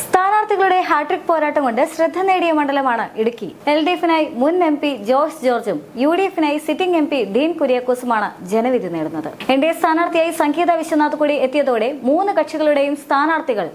സ്ഥാനാർത്ഥികളുടെ ഹാട്രിക് പോരാട്ടം കൊണ്ട് ശ്രദ്ധ നേടിയ മണ്ഡലമാണ് ഇടുക്കി. LDF-നായി മുൻ MP ജോയ്സ് ജോർജും UDF-നായി സിറ്റിംഗ് MP ഡീൻ കുര്യാക്കോസുമാണ് ജനവിധി നേടുന്നത്. NDA സ്ഥാനാർത്ഥിയായി സംഗീത വിശ്വനാഥ് കൂടി എത്തിയതോടെ മൂന്ന് കക്ഷികളുടെയും സ്ഥാനാർത്ഥികൾ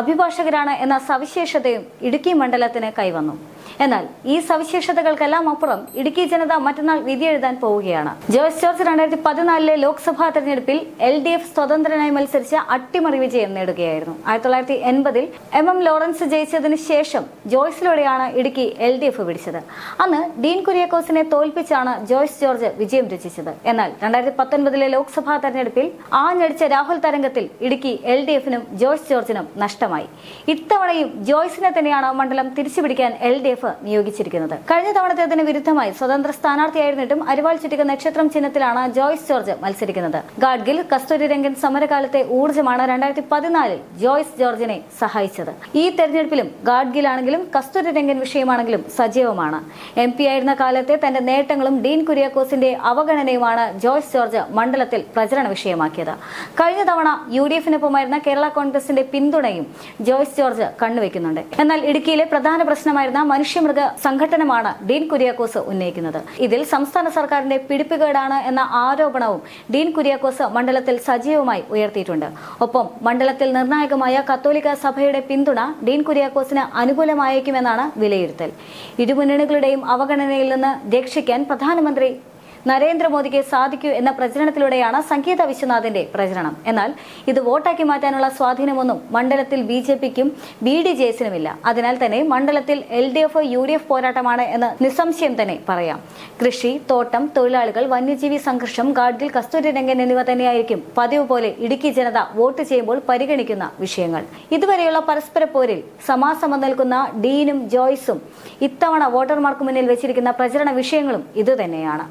അഭിഭാഷകരാണ് എന്ന സവിശേഷതയും ഇടുക്കി മണ്ഡലത്തിന് കൈവന്നു. എന്നാൽ ഈ സവിശേഷതകൾക്കെല്ലാം അപ്പുറം ഇടുക്കി ജനത മറ്റന്നാൾ വിധിയെഴുതാൻ പോവുകയാണ്. ജോയ്സ് ജോർജ് 2014 ലോക്സഭാ തെരഞ്ഞെടുപ്പിൽ LDF സ്വതന്ത്രനായി മത്സരിച്ച് അട്ടിമറി വിജയം നേടുകയായിരുന്നു. 1980 MM ലോറൻസ് ജയിച്ചതിന് ശേഷം ജോയ്സിലൂടെയാണ് ഇടുക്കി LDF പിടിച്ചത്. അന്ന് ഡീൻ കുര്യാക്കോസിനെ തോൽപ്പിച്ചാണ് ജോയ്സ് ജോർജ് വിജയം രചിച്ചത്. എന്നാൽ 2019 ലോക്സഭാ തെരഞ്ഞെടുപ്പിൽ ആഞ്ഞടിച്ച രാഹുൽ തരംഗത്തിൽ ഇടുക്കി LDF-നും ജോയ്സ് ജോർജിനും നഷ്ടമായി. ഇത്തവണയും ജോയ്സിനെ തന്നെയാണ് മണ്ഡലം തിരിച്ചുപിടിക്കാൻ LDF നിയോഗിച്ചിരിക്കുന്നത്. കഴിഞ്ഞ തവണത്തേതിന് വിരുദ്ധമായി സ്വതന്ത്ര സ്ഥാനാർത്ഥിയായിരുന്നിട്ടും അരിവാൾ ചുറ്റിക നക്ഷത്രം ചിഹ്നത്തിലാണ് ജോയ്സ് ജോർജ് മത്സരിക്കുന്നത്. ഗാഡ്ഗിൽ കസ്തൂരി രംഗൻ സമരകാലത്തെ ഊർജ്ജമാണ് 2014 ജോയ്സ് ജോർജിനെ സഹായിച്ചത്. ഈ തെരഞ്ഞെടുപ്പിലും ഗാഡ്ഗിൽ ആണെങ്കിലും കസ്തൂരി രംഗൻ വിഷയമാണെങ്കിലും സജീവമാണ്. MP ആയിരുന്ന കാലത്തെ തന്റെ നേട്ടങ്ങളും ഡീൻ കുര്യാക്കോസിന്റെ അവഗണനയുമാണ് ജോയ്സ് ജോർജ് മണ്ഡലത്തിൽ പ്രചരണ വിഷയമാക്കിയത്. കഴിഞ്ഞ തവണ UDF-നൊപ്പമായിരുന്ന കേരള കോൺഗ്രസിന്റെ പിന്തുണയും ജോയ്സ് ജോർജ് കണ്ണുവെക്കുന്നുണ്ട്. എന്നാൽ ഇടുക്കിയിലെ പ്രധാന പ്രശ്നമായിരുന്ന മനുഷ്യമൃഗ സംഘടനമാണ് ഡീൻ കുര്യാക്കോസ് ഉന്നയിക്കുന്നത്. ഇതിൽ സംസ്ഥാന സർക്കാരിന്റെ പിടിപ്പുകേടാണ് എന്ന ആരോപണവും ഡീൻ കുര്യാക്കോസ് മണ്ഡലത്തിൽ സജീവമായി ഉയർത്തിയിട്ടുണ്ട്. ഒപ്പം മണ്ഡലത്തിൽ നിർണായകമായ കത്തോലിക്ക സഭയുടെ പിന്തുണ ഡീൻ കുര്യാക്കോസിന് അനുകൂലമായേക്കുമെന്നാണ് വിലയിരുത്തൽ. ഇരുമുന്നണികളുടെയും അവഗണനയിൽ നിന്ന് രക്ഷിക്കാൻ പ്രധാനമന്ത്രി നരേന്ദ്രമോദിക്ക് സാധിക്കൂ എന്ന പ്രചരണത്തിലൂടെയാണ് സംഗീത വിശ്വനാഥിന്റെ പ്രചരണം. എന്നാൽ ഇത് വോട്ടാക്കി മാറ്റാനുള്ള സ്വാധീനമൊന്നും മണ്ഡലത്തിൽ BJP-ക്കും BDJS-നുമില്ല. അതിനാൽ തന്നെ മണ്ഡലത്തിൽ LDF-UDF പോരാട്ടമാണ് എന്ന് നിസ്സംശയം തന്നെ പറയാം. കൃഷി, തോട്ടം, തൊഴിലാളികൾ, വന്യജീവി സംഘർഷം, ഗാഡ്ഗിൽ, കസ്തൂരി രംഗൻ എന്നിവ തന്നെയായിരിക്കും പതിവ് പോലെ ഇടുക്കി ജനത വോട്ട് ചെയ്യുമ്പോൾ പരിഗണിക്കുന്ന വിഷയങ്ങൾ. ഇതുവരെയുള്ള പരസ്പര പോരിൽ സമാസമം നിൽക്കുന്ന ഡീനും ജോയ്സും ഇത്തവണ വോട്ടർമാർക്ക് മുന്നിൽ വെച്ചിരിക്കുന്ന പ്രചരണ വിഷയങ്ങളും ഇതുതന്നെയാണ്.